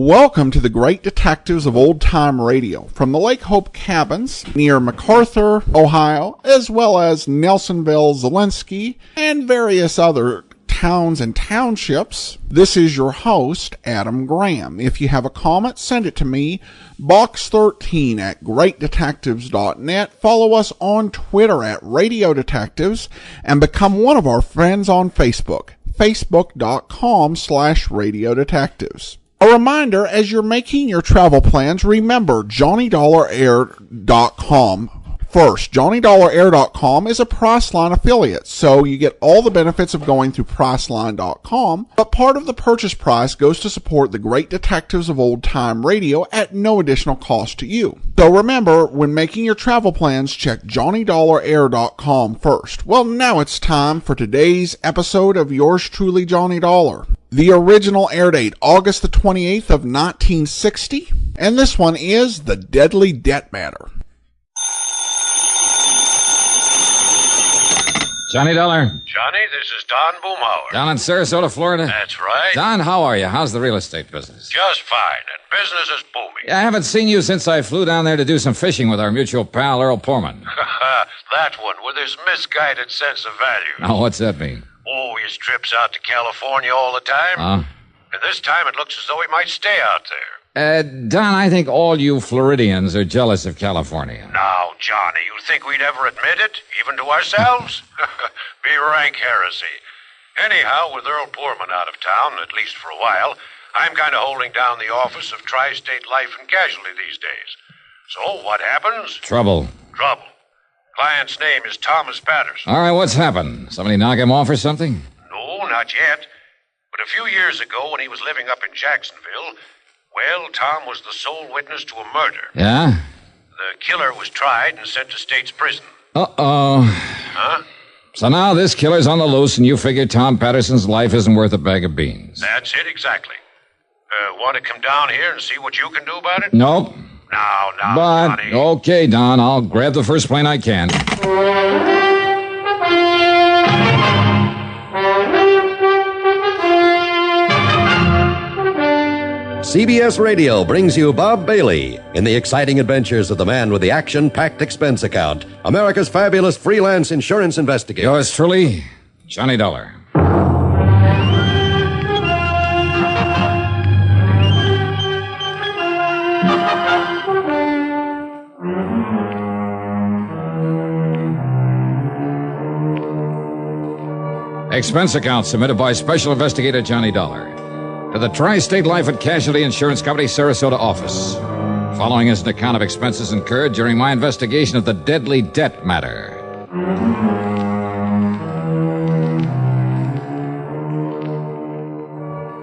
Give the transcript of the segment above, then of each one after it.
Welcome to the Great Detectives of Old Time Radio from the Lake Hope Cabins near MacArthur, Ohio, as well as Nelsonville, Zelensky, and various other towns and townships. This is your host, Adam Graham. If you have a comment, send it to me, box13 at greatdetectives.net. Follow us on Twitter at Radio Detectives and become one of our friends on Facebook, facebook.com/Radio Detectives. A reminder, as you're making your travel plans, remember JohnnyDollarAir.com first. JohnnyDollarAir.com is a Priceline affiliate, so you get all the benefits of going through Priceline.com, but part of the purchase price goes to support the Great Detectives of Old Time Radio at no additional cost to you. So remember, when making your travel plans, check JohnnyDollarAir.com first. Well, now it's time for today's episode of yours truly, Johnny Dollar. The original air date, August the 28th of 1960, and this one is The Deadly Debt Matter. Johnny Dollar. Johnny, this is Don Boomhauer. Down in Sarasota, Florida? That's right. Don, how are you? How's the real estate business? Just fine, and business is booming. Yeah, I haven't seen you since I flew down there to do some fishing with our mutual pal, Earl Poorman. That one with his misguided sense of value. Now, what's that mean? Oh, his trips out to California all the time. And this time it looks as though he might stay out there. Don, I think all you Floridians are jealous of California. Now, Johnny, you think we'd ever admit it, even to ourselves? Be rank heresy. Anyhow, with Earl Poorman out of town, at least for a while, I'm kind of holding down the office of Tri-State Life and Casualty these days. So, what happens? Trouble. Client's name is Thomas Patterson. All right, what's happened? Somebody knock him off or something? No, not yet. But a few years ago, when he was living up in Jacksonville, well, Tom was the sole witness to a murder. Yeah? The killer was tried and sent to state's prison. Uh-oh. Huh? So now this killer's on the loose, and you figure Tom Patterson's life isn't worth a bag of beans. That's it, exactly. Want to come down here and see what you can do about it? Nope. Now, But, Johnny. okay, Don, I'll grab the first plane I can. CBS Radio brings you Bob Bailey in the exciting adventures of the man with the action-packed expense account, America's fabulous freelance insurance investigator. Yours truly, Johnny Dollar. Expense account submitted by Special Investigator Johnny Dollar to the Tri-State Life and Casualty Insurance Company, Sarasota office. Following is an account of expenses incurred during my investigation of the deadly debt matter.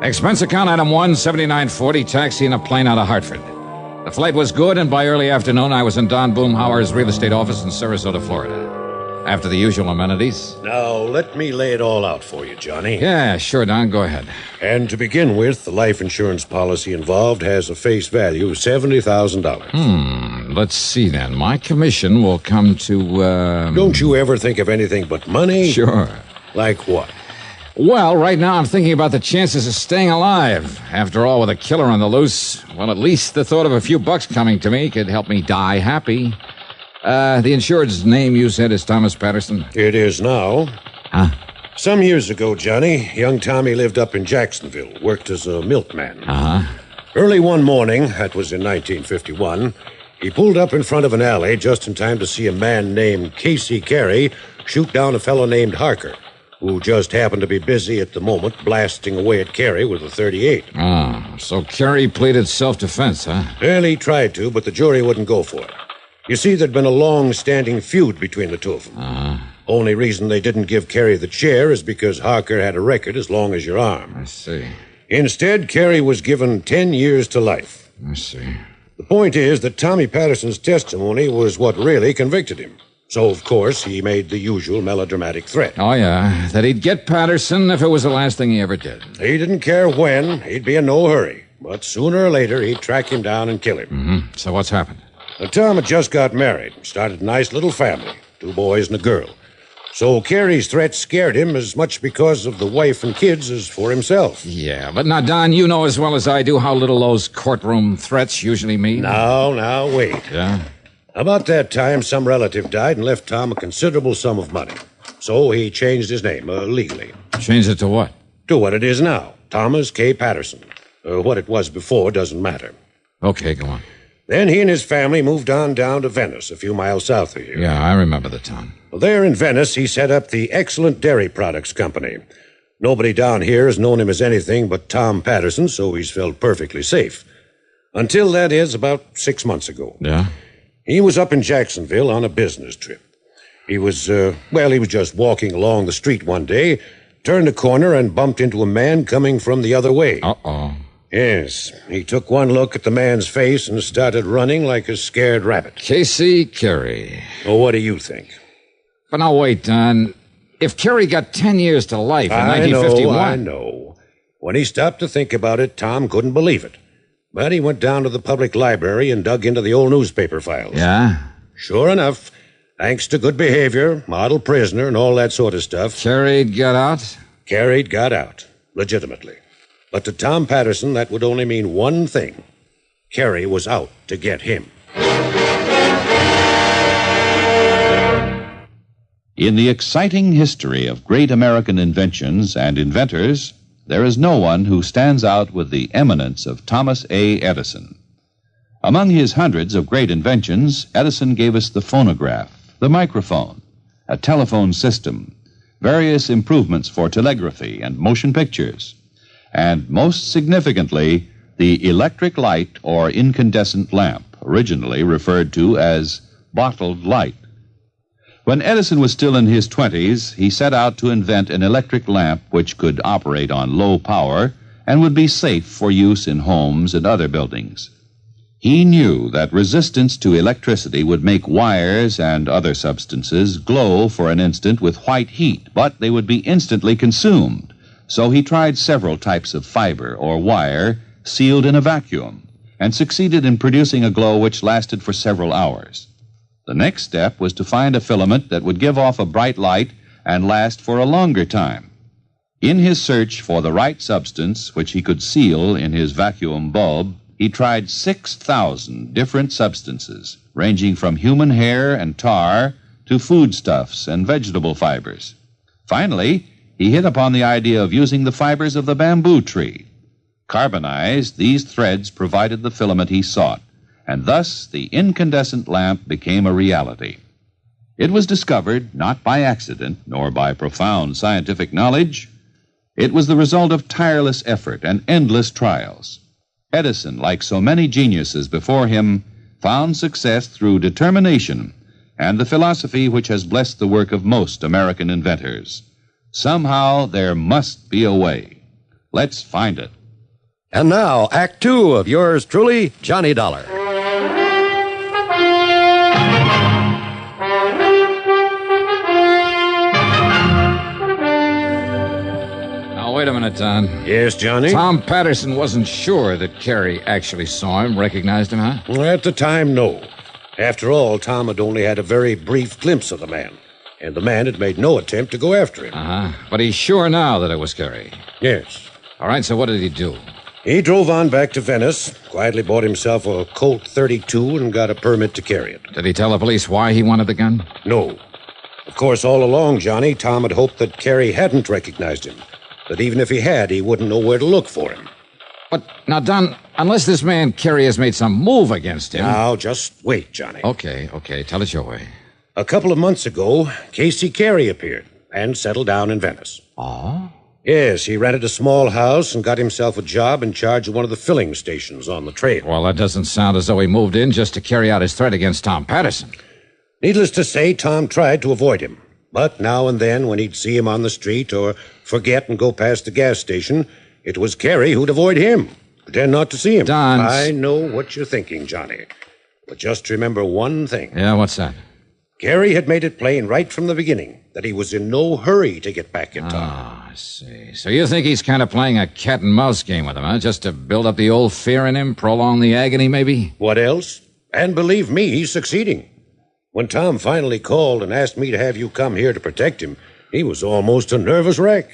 Expense account item 1, 7940, taxi in a plane out of Hartford. The flight was good, and by early afternoon, I was in Don Boomhauer's real estate office in Sarasota, Florida. After the usual amenities. Now, let me lay it all out for you, Johnny. Yeah, sure, Don. Go ahead. And to begin with, the life insurance policy involved has a face value of $70,000. Let's see, then. My commission will come to, Don't you ever think of anything but money? Sure. Like what? Well, right now I'm thinking about the chances of staying alive. After all, with a killer on the loose, well, at least the thought of a few bucks coming to me could help me die happy. The insured's name you said is Thomas Patterson? It is now. Huh? Some years ago, Johnny, young Tommy lived up in Jacksonville, worked as a milkman. Uh-huh. Early one morning, that was in 1951, he pulled up in front of an alley just in time to see a man named Casey Carey shoot down a fellow named Harker, who just happened to be busy at the moment blasting away at Carey with a .38. Oh, so Carey pleaded self-defense, huh? Well, he tried to, but the jury wouldn't go for it. You see, there'd been a long-standing feud between the two of them. Uh-huh. Only reason they didn't give Carey the chair is because Harker had a record as long as your arm. I see. Instead, Carey was given 10 years to life. I see. The point is that Tommy Patterson's testimony was what really convicted him. So, of course, he made the usual melodramatic threat. Oh, yeah, that he'd get Patterson if it was the last thing he ever did. He didn't care when. He'd be in no hurry. But sooner or later, he'd track him down and kill him. Mm-hmm. So what's happened? Now, Tom had just got married, started a nice little family, 2 boys and a girl. So Carey's threat scared him as much because of the wife and kids as for himself. Yeah, but now, Don, you know as well as I do how little those courtroom threats usually mean. Now, wait. Yeah? About that time, some relative died and left Tom a considerable sum of money. So he changed his name, legally. Changed it to what? To what it is now, Thomas K. Patterson. What it was before doesn't matter. Okay, go on. Then he and his family moved on down to Venice, a few miles south of here. Yeah, I remember the town. Well, there in Venice, he set up the Excellent Dairy Products Company. Nobody down here has known him as anything but Tom Patterson, so he's felt perfectly safe. Until, that is, about 6 months ago. Yeah? He was up in Jacksonville on a business trip. He was just walking along the street one day, turned a corner and bumped into a man coming from the other way. Uh-oh. Yes, he took one look at the man's face and started running like a scared rabbit. Casey Carey. Well, what do you think? But now, wait, Don. If Carey got 10 years to life in 1951... I know. When he stopped to think about it, Tom couldn't believe it. But he went down to the public library and dug into the old newspaper files. Yeah? Sure enough, thanks to good behavior, model prisoner, and all that sort of stuff... Carey got out? Carey got out, legitimately. But to Tom Patterson, that would only mean one thing. Carey was out to get him. In the exciting history of great American inventions and inventors, there is no one who stands out with the eminence of Thomas A. Edison. Among his hundreds of great inventions, Edison gave us the phonograph, the microphone, a telephone system, various improvements for telegraphy and motion pictures, and most significantly, the electric light or incandescent lamp, originally referred to as bottled light. When Edison was still in his 20s, he set out to invent an electric lamp which could operate on low power and would be safe for use in homes and other buildings. He knew that resistance to electricity would make wires and other substances glow for an instant with white heat, but they would be instantly consumed. So he tried several types of fiber or wire sealed in a vacuum and succeeded in producing a glow which lasted for several hours. The next step was to find a filament that would give off a bright light and last for a longer time. In his search for the right substance which he could seal in his vacuum bulb, he tried 6,000 different substances, ranging from human hair and tar to foodstuffs and vegetable fibers. Finally, he hit upon the idea of using the fibers of the bamboo tree. Carbonized, these threads provided the filament he sought, and thus the incandescent lamp became a reality. It was discovered not by accident nor by profound scientific knowledge. It was the result of tireless effort and endless trials. Edison, like so many geniuses before him, found success through determination and the philosophy which has blessed the work of most American inventors. Somehow there must be a way. Let's find it. And now, Act Two of yours truly, Johnny Dollar. Now, wait a minute, Don. Yes, Johnny? Tom Patterson wasn't sure that Carey actually saw him, recognized him, huh? Well, at the time, no. After all, Tom had only had a very brief glimpse of the man, and the man had made no attempt to go after him. Uh-huh. But he's sure now that it was Carey. Yes. All right, so what did he do? He drove on back to Venice, quietly bought himself a Colt 32 and got a permit to carry it. Did he tell the police why he wanted the gun? No. Of course, all along, Johnny, Tom had hoped that Carey hadn't recognized him. That even if he had, he wouldn't know where to look for him. But, now, Don, unless this man Carey has made some move against him... Now, just wait, Johnny. Okay, tell us your way. A couple of months ago, Casey Carey appeared and settled down in Venice. Oh? Yes, he rented a small house and got himself a job in charge of one of the filling stations on the trail. Well, that doesn't sound as though he moved in just to carry out his threat against Tom Patterson. Needless to say, Tom tried to avoid him. But now and then, when he'd see him on the street or forget and go past the gas station, it was Carey who'd avoid him, pretend not to see him. Don... I know what you're thinking, Johnny. But just remember one thing. Yeah, what's that? Carey had made it plain right from the beginning that he was in no hurry to get back at Tom. Ah, I see. So you think he's kind of playing a cat-and-mouse game with him, huh? Just to build up the old fear in him, prolong the agony, maybe? What else? And believe me, he's succeeding. When Tom finally called and asked me to have you come here to protect him, he was almost a nervous wreck.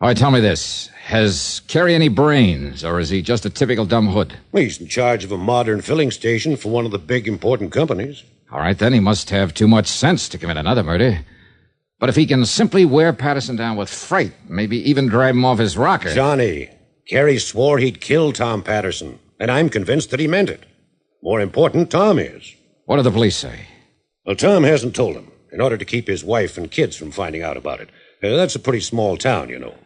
All right, tell me this. Has Carey any brains, or is he just a typical dumb hood? He's in charge of a modern filling station for one of the big important companies. All right, then he must have too much sense to commit another murder. But if he can simply wear Patterson down with fright, maybe even drive him off his rocker... Johnny, Carey swore he'd kill Tom Patterson, and I'm convinced that he meant it. More important, Tom is. What do the police say? Well, Tom hasn't told him, in order to keep his wife and kids from finding out about it. That's a pretty small town, you know.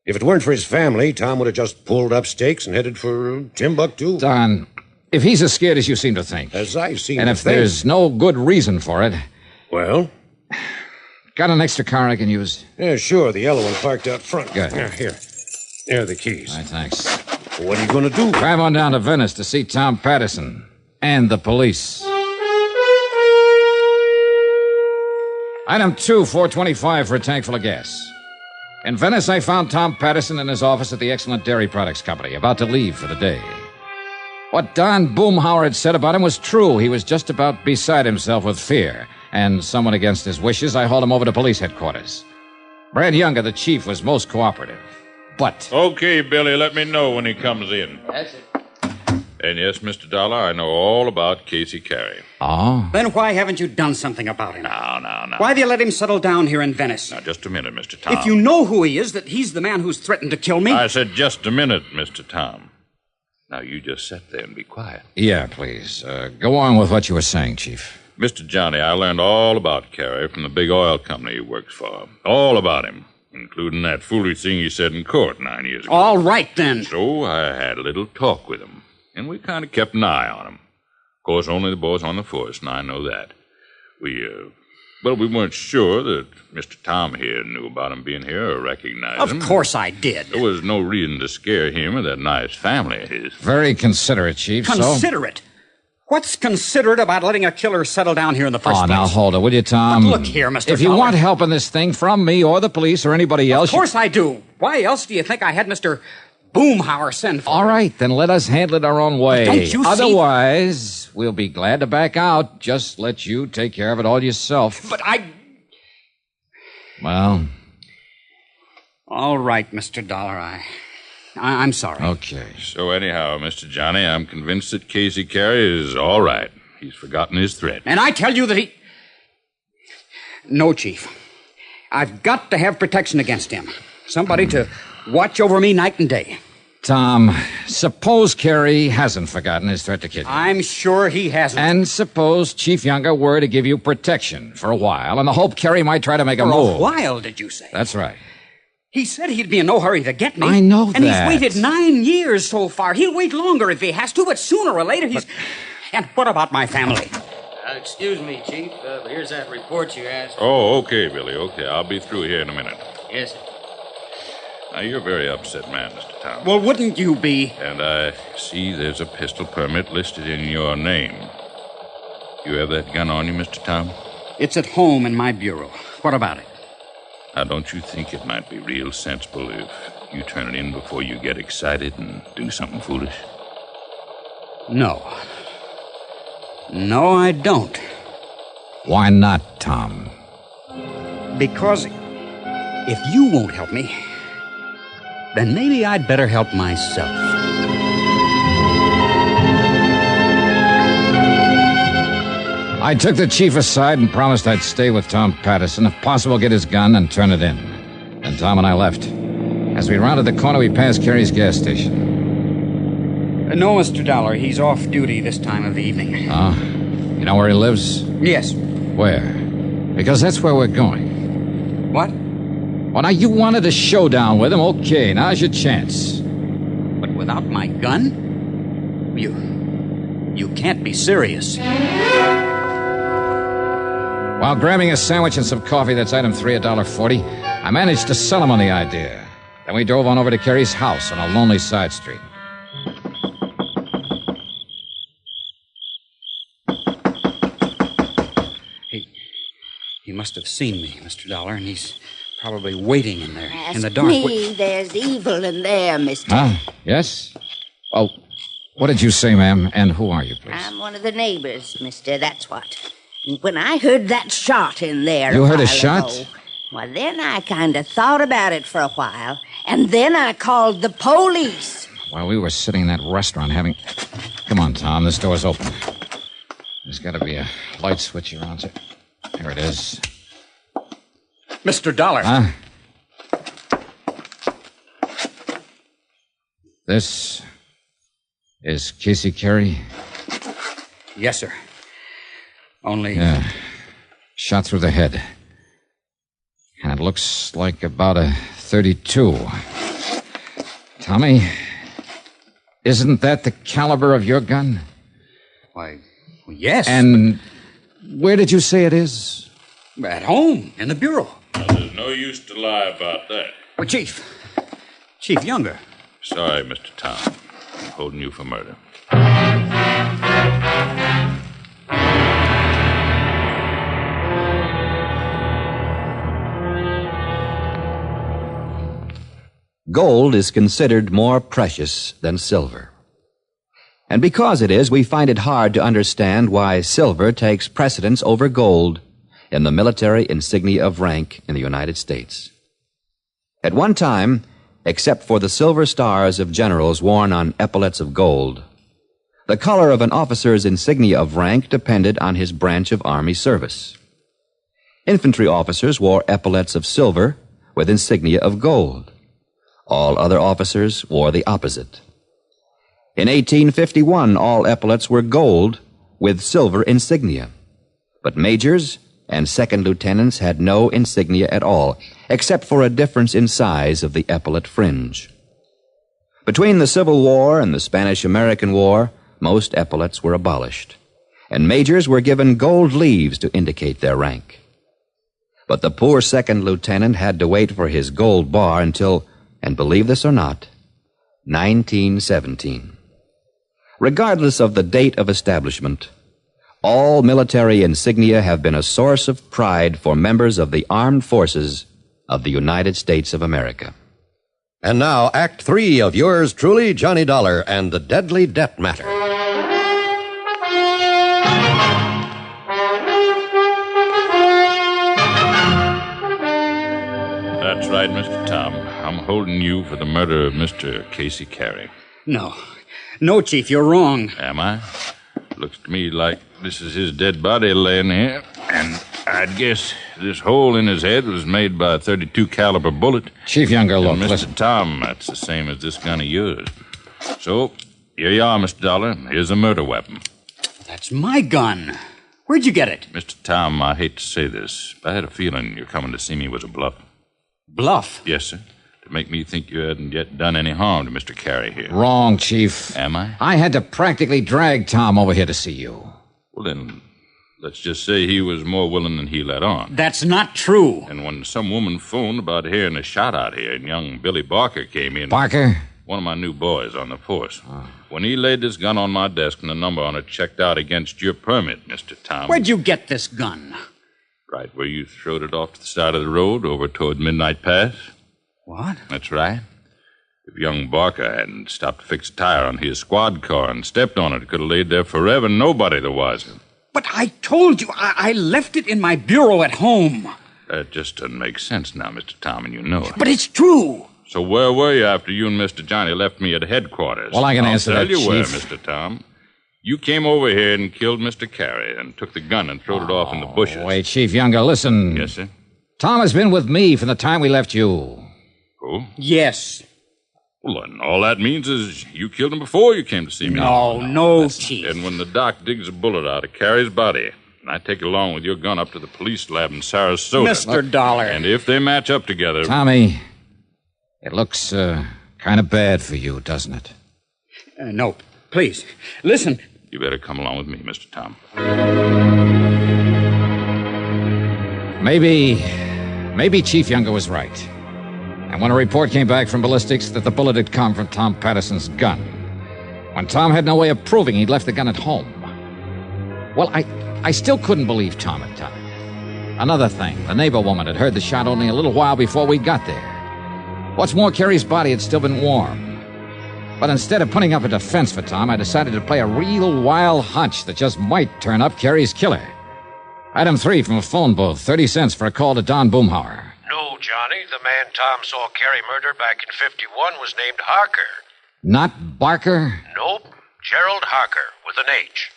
If it weren't for his family, Tom would have just pulled up stakes and headed for Timbuktu. Don, if he's as scared as you seem to think... As I seem and to if think... there's no good reason for it... Well? Got an extra car I can use? Yeah, sure. The yellow one parked out front. Good. Here. There are the keys. All right, thanks. What are you going to do? Drive on down to Venice to see Tom Patterson and the police. Item 2, $4.25 for a tank full of gas. In Venice, I found Tom Patterson in his office at the Excellent Dairy Products Company, about to leave for the day. What Don Boomhauer had said about him was true. He was just about beside himself with fear, and somewhat against his wishes, I hauled him over to police headquarters. Brad Younger, the chief, was most cooperative. But... Okay, Billy, let me know when he comes in. That's it. And yes, Mr. Dollar, I know all about Casey Carey. Oh? Then why haven't you done something about him? Now. Why have you let him settle down here in Venice? Now, just a minute, Mr. Tom. If you know who he is, that he's the man who's threatened to kill me... I said just a minute, Mr. Tom. Now, you just sit there and be quiet. Yeah, please. Go on with what you were saying, Chief. Mr. Johnny, I learned all about Carey from the big oil company he works for. All about him, including that foolish thing he said in court 9 years ago. All right, then. So I had a little talk with him, and we kind of kept an eye on him. Of course, only the boys on the force, and I know that. Well, we weren't sure that Mr. Tom here knew about him being here or recognized him. Of course I did. There was no reason to scare him or that nice family of his. Very considerate, Chief. Considerate? What's considerate about letting a killer settle down here in the first place? Now, hold it, will you, Tom? But look here, Mr. If you Dollar. want help in this thing from me or the police or anybody else... Of course I do. Why else do you think I had Mr. Boomhauer send for All right, then let us handle it our own way. Don't you see- Otherwise, we'll be glad to back out. Just let you take care of it all yourself. But Well... All right, Mr. Dollar, I'm sorry. Okay. So anyhow, Mr. Johnny, I'm convinced that Casey Carey is all right. He's forgotten his threat. And I tell you that he... No, Chief. I've got to have protection against him. Somebody to watch over me night and day. Tom, suppose Carey hasn't forgotten his threat to kill you. I'm sure he hasn't. And suppose Chief Younger were to give you protection for a while, in the hope Carey might try to make a move. For a while, did you say? That's right. He said he'd be in no hurry to get me. I know and that. he's waited 9 years so far. He'll wait longer if he has to, but sooner or later he's... And what about my family? Excuse me, Chief. Here's that report you asked. Oh, okay, Billy, okay. I'll be through here in a minute. Yes, sir. Now, you're a very upset man, Mr. Tom. Well, wouldn't you be? And I see there's a pistol permit listed in your name. You have that gun on you, Mr. Tom? It's at home in my bureau. What about it? Now, don't you think it might be real sensible if you turn it in before you get excited and do something foolish? No. No, I don't. Why not, Tom? Because if you won't help me, then maybe I'd better help myself. I took the chief aside and promised I'd stay with Tom Patterson, if possible get his gun and turn it in. Then Tom and I left. As we rounded the corner, we passed Carey's gas station. No, Mr. Dollar, he's off duty this time of the evening. Oh? You know where he lives? Yes. Where? Because that's where we're going. What? Well, now, you wanted a showdown with him. Okay, now's your chance. But without my gun? You can't be serious. While grabbing a sandwich and some coffee, that's item 3, $1.40, I managed to sell him on the idea. Then we drove on over to Carey's house on a lonely side street. He must have seen me, Mr. Dollar, and he's probably waiting in there Ask in the dark. me, there's evil in there, mister. Huh? Yes? Oh, what did you say, ma'am? And who are you, please? I'm one of the neighbors, mister, that's what. When I heard that shot in there You heard a while shot? ago, well, then I kind of thought about it for a while, and then I called the police. While we were sitting in that restaurant having... Come on, Tom, this door's open. There's got to be a light switch around it. There it is. Mr. Dollar. Huh? This is Casey Carey? Yes, sir. Only... Yeah. Shot through the head. And it looks like about a 32. Tommy, isn't that the caliber of your gun? Why, yes. And where did you say it is? At home, in the bureau. Well, there's no use to lie about that. Well, Chief Younger. Sorry, Mr. Tom. I'm holding you for murder. Gold is considered more precious than silver. And because it is, we find it hard to understand why silver takes precedence over gold in the military insignia of rank in the United States. At one time, except for the silver stars of generals worn on epaulets of gold, the color of an officer's insignia of rank depended on his branch of Army service. Infantry officers wore epaulets of silver with insignia of gold. All other officers wore the opposite. In 1851, all epaulets were gold with silver insignia. But majors and second lieutenants had no insignia at all, except for a difference in size of the epaulet fringe. Between the Civil War and the Spanish-American War, most epaulets were abolished, and majors were given gold leaves to indicate their rank. But the poor second lieutenant had to wait for his gold bar until, and believe this or not, 1917. Regardless of the date of establishment, all military insignia have been a source of pride for members of the armed forces of the United States of America. And now, Act 3 of yours truly, Johnny Dollar and the Deadly Debt Matter. That's right, Mr. Tom. I'm holding you for the murder of Mr. Casey Carey. No, Chief, you're wrong. Am I? Looks to me like this is his dead body laying here, and I'd guess this hole in his head was made by a 32 caliber bullet. Chief Younger, look, And Mr. listen. Tom, that's the same as this gun of yours. So, here you are, Mr. Dollar. Here's a murder weapon. That's my gun. Where'd you get it? Mr. Tom, I hate to say this, but I had a feeling your coming to see me was a bluff. Bluff? Yes, sir. To make me think you hadn't yet done any harm to Mr. Carey here. Wrong, Chief. Am I? I had to practically drag Tom over here to see you. Well, then, let's just say he was more willing than he let on. That's not true. And when some woman phoned about hearing a shot out here, and young Billy Barker came in... Barker? One of my new boys on the force. When he laid this gun on my desk and the number on it checked out against your permit, Mr. Tom... Where'd you get this gun? Right where you throwed it off to the side of the road over toward Midnight Pass. What? That's right. If young Barker hadn't stopped to fix a tire on his squad car and stepped on it, it could have laid there forever, nobody the wiser. But I told you, I left it in my bureau at home. That just doesn't make sense now, Mr. Tom, and you know it. But it's true. So where were you after you and Mr. Johnny left me at headquarters? Well, I can answer that, I'll tell you where, Chief. Mr. Tom. You came over here and killed Mr. Carey and took the gun and throwed it off in the bushes. Wait, Chief Younger, listen. Yes, sir? Tom has been with me from the time we left you. Oh? Yes. Well, then all that means is you killed him before you came to see me. No, Chief. And when the doc digs a bullet out of Carey's body, and I take it along with your gun up to the police lab in Sarasota... Mr. Dollar. And if they match up together... Tommy, it looks kind of bad for you, doesn't it? No, please. Listen. You better come along with me, Mr. Tom. Maybe Chief Younger was right. And when a report came back from ballistics that the bullet had come from Tom Patterson's gun, when Tom had no way of proving he'd left the gun at home, well, I still couldn't believe Tom had done it. Another thing, the neighbor woman had heard the shot only a little while before we got there. What's more, Carey's body had still been warm. But instead of putting up a defense for Tom, I decided to play a real wild hunch that just might turn up Carey's killer. Item 3 from a phone booth. 30 cents for a call to Don Boomhauer. No, Johnny. The man Tom saw Carey murdered back in 51 was named Harker. Not Barker? Nope. Gerald Harker, with an H.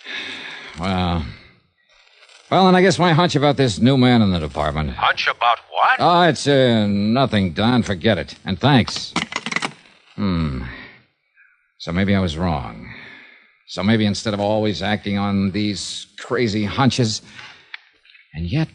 Well, then I guess my hunch about this new man in the department. Hunch about what? Oh, it's nothing, Don. Forget it. And thanks. So maybe I was wrong. So maybe instead of always acting on these crazy hunches, and yet...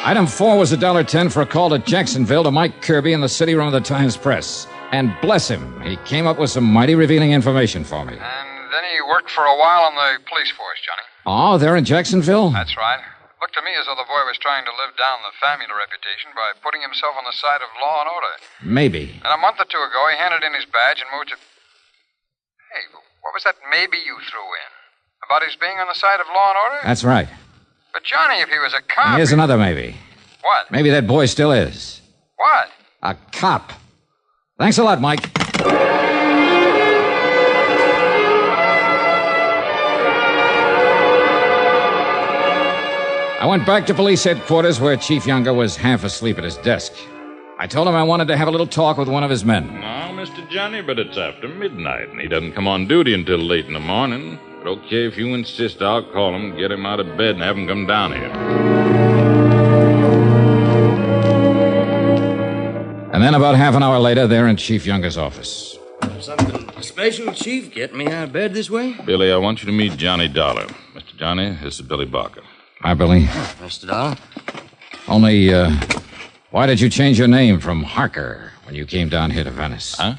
Item 4 was $1.10 for a call to Jacksonville to Mike Kirby in the city room of the Times-Press. And bless him, he came up with some mighty revealing information for me. And then he worked for a while on the police force, Johnny. Oh, they're in Jacksonville? That's right. Looked to me as though the boy was trying to live down the family reputation by putting himself on the side of law and order. Maybe. And a month or two ago, he handed in his badge and moved to... Hey, what was that maybe you threw in? About his being on the side of law and order? That's right. But, Johnny, if he was a cop... Here's another maybe. What? Maybe that boy still is. What? A cop. Thanks a lot, Mike. I went back to police headquarters where Chief Younger was half asleep at his desk. I told him I wanted to have a little talk with one of his men. No, Mr. Johnny, but it's after midnight, and he doesn't come on duty until late in the morning. But okay, if you insist, I'll call him, get him out of bed, and have him come down here. And then about half an hour later, they're in Chief Younger's office. Something special, Chief? Get me out of bed this way? Billy, I want you to meet Johnny Dollar. Mr. Johnny, this is Billy Barker. Hi, Billy. Mr. Dollar? Only, why did you change your name from Harker when you came down here to Venice? Huh?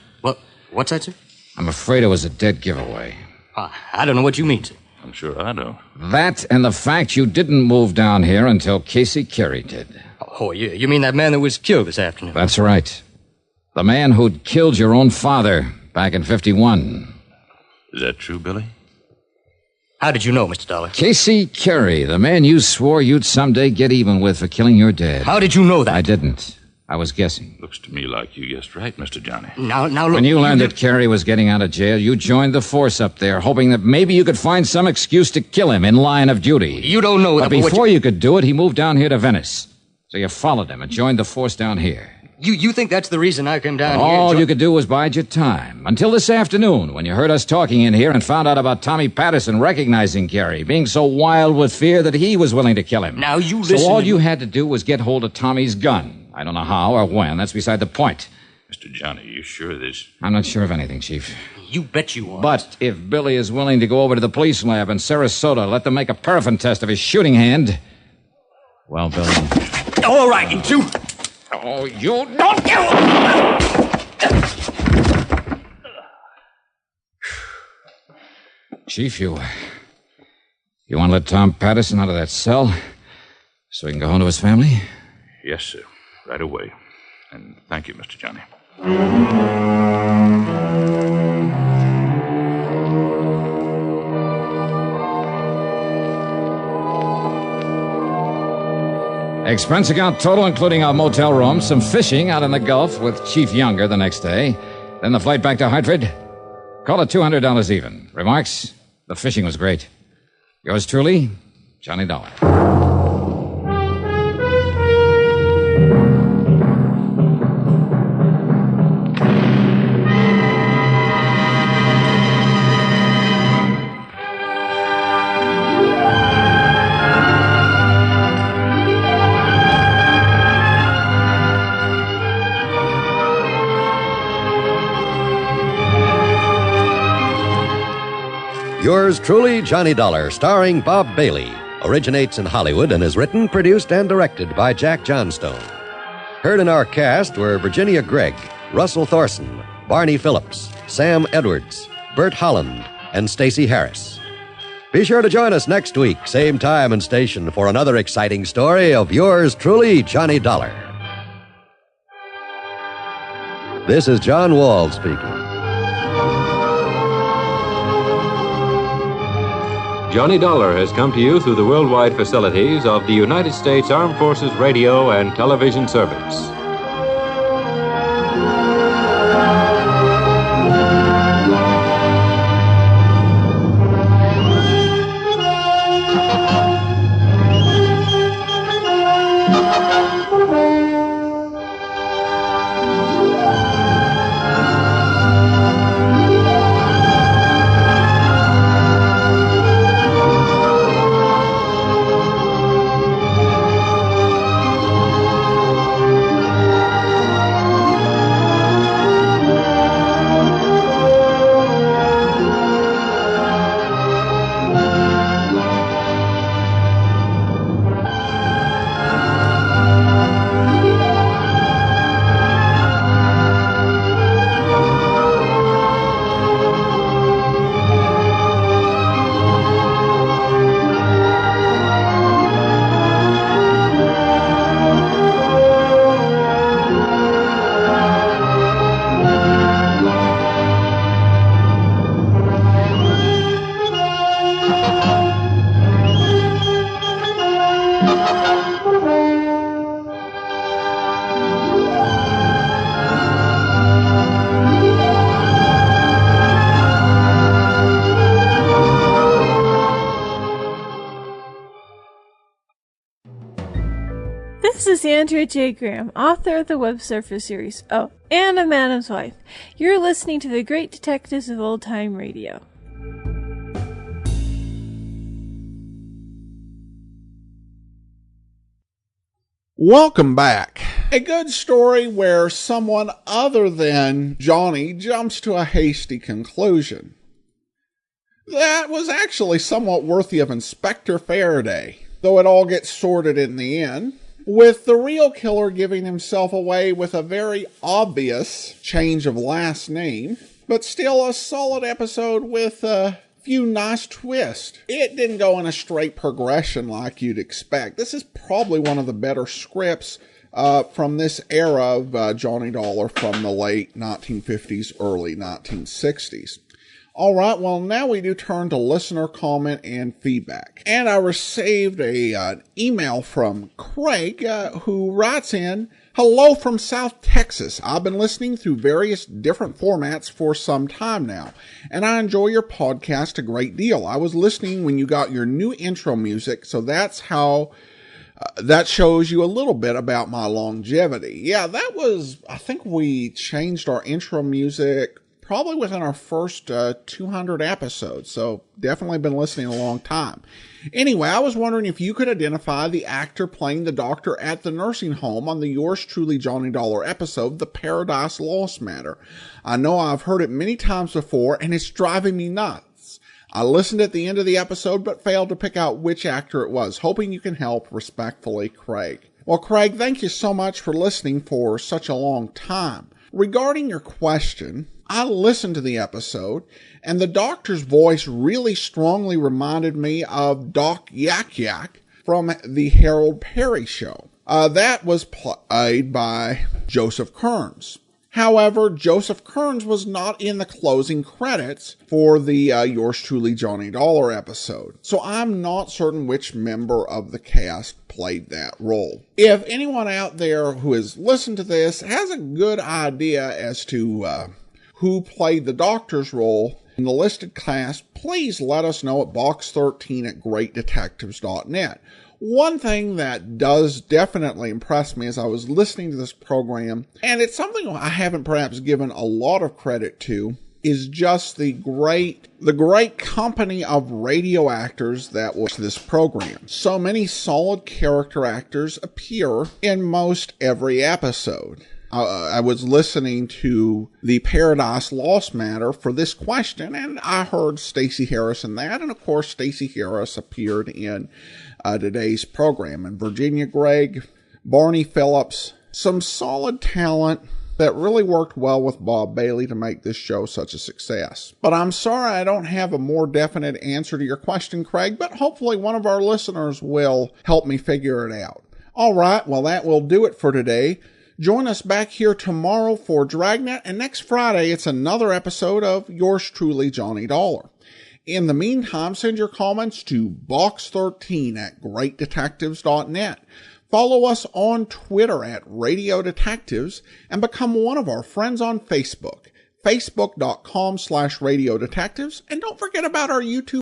What's that, sir? I'm afraid it was a dead giveaway. I don't know what you mean, sir. I'm sure I do. That and the fact you didn't move down here until Casey Carey did. Oh, you mean that man that was killed this afternoon? That's right. The man who'd killed your own father back in 51. Is that true, Billy? How did you know, Mr. Dollar? Casey Carey, the man you swore you'd someday get even with for killing your dad. How did you know that? I didn't. I was guessing. Looks to me like you guessed right, Mr. Johnny. Now look. When you learned that Carey was getting out of jail, you joined the force up there, hoping that maybe you could find some excuse to kill him in line of duty. You don't know that. But before you could do it, he moved down here to Venice. So you followed him and joined the force down here. You think that's the reason I came down here? All you could do was bide your time. Until this afternoon, when you heard us talking in here and found out about Tommy Patterson recognizing Carey, being so wild with fear that he was willing to kill him. Now you listen. So all you had to do was get hold of Tommy's gun. I don't know how or when. That's beside the point. Mr. Johnny, you sure of this? I'm not sure of anything, Chief. You bet you are. But if Billy is willing to go over to the police lab in Sarasota, let them make a paraffin test of his shooting hand. Well, Billy. All right, you two. Oh, you don't kill. Chief, you want to let Tom Patterson out of that cell so he can go home to his family? Yes, sir. Right away. And thank you, Mr. Johnny. Expense account total, including our motel room, some fishing out in the Gulf with Chief Younger the next day, then the flight back to Hartford. Call it $200 even. Remarks? The fishing was great. Yours truly, Johnny Dollar. Yours truly, Johnny Dollar, starring Bob Bailey, originates in Hollywood and is written, produced, and directed by Jack Johnstone. Heard in our cast were Virginia Gregg, Russell Thorson, Barney Phillips, Sam Edwards, Bert Holland, and Stacey Harris. Be sure to join us next week, same time and station, for another exciting story of yours truly, Johnny Dollar. This is John Wall speaking. Johnny Dollar has come to you through the worldwide facilities of the United States Armed Forces Radio and Television Service. is Andrea J. Graham, author of the Web Surfer series. Oh, and a Madam's Wife. You're listening to the Great Detectives of Old Time Radio. Welcome back. A good story where someone other than Johnny jumps to a hasty conclusion. That was actually somewhat worthy of Inspector Faraday, though it all gets sorted in the end, with the real killer giving himself away with a very obvious change of last name, but still a solid episode with a few nice twists. It didn't go in a straight progression like you'd expect. This is probably one of the better scripts from this era of Johnny Dollar from the late 1950s, early 1960s. All right, well, now we do turn to listener comment and feedback. And I received an email from Craig who writes in, "Hello from South Texas. I've been listening through various different formats for some time now, and I enjoy your podcast a great deal. I was listening when you got your new intro music, so that's how that shows you a little bit about my longevity." Yeah, that was, I think we changed our intro music probably within our first 200 episodes, so definitely been listening a long time. Anyway, I was wondering if you could identify the actor playing the doctor at the nursing home on the Yours Truly Johnny Dollar episode, The Paradise Lost Matter. I know I've heard it many times before, and it's driving me nuts. I listened at the end of the episode, but failed to pick out which actor it was. Hoping you can help. Respectfully, Craig. Well, Craig, thank you so much for listening for such a long time. Regarding your question, I listened to the episode, and the doctor's voice really strongly reminded me of Doc Yak Yak from the Harold Perry Show. That was played by Joseph Kearns. However, Joseph Kearns was not in the closing credits for the Yours Truly Johnny Dollar episode, so I'm not certain which member of the cast played that role. If anyone out there who has listened to this has a good idea as to who played the doctor's role in the listed cast, please let us know at box13@greatdetectives.net. One thing that does definitely impress me as I was listening to this program, and it's something I haven't perhaps given a lot of credit to, is just the great company of radio actors that watch this program. So many solid character actors appear in most every episode. I was listening to the Paradise Lost Matter for this question, and I heard Stacey Harris in that, and of course Stacey Harris appeared in today's program, and Virginia Gregg, Barney Phillips, some solid talent that really worked well with Bob Bailey to make this show such a success. But I'm sorry I don't have a more definite answer to your question, Craig, but hopefully one of our listeners will help me figure it out. All right, well, that will do it for today. Join us back here tomorrow for Dragnet, and next Friday it's another episode of Yours Truly, Johnny Dollar. In the meantime, send your comments to box13@greatdetectives.net. Follow us on Twitter at Radio Detectives, and become one of our friends on Facebook, facebook.com/Radio Detectives, and don't forget about our YouTube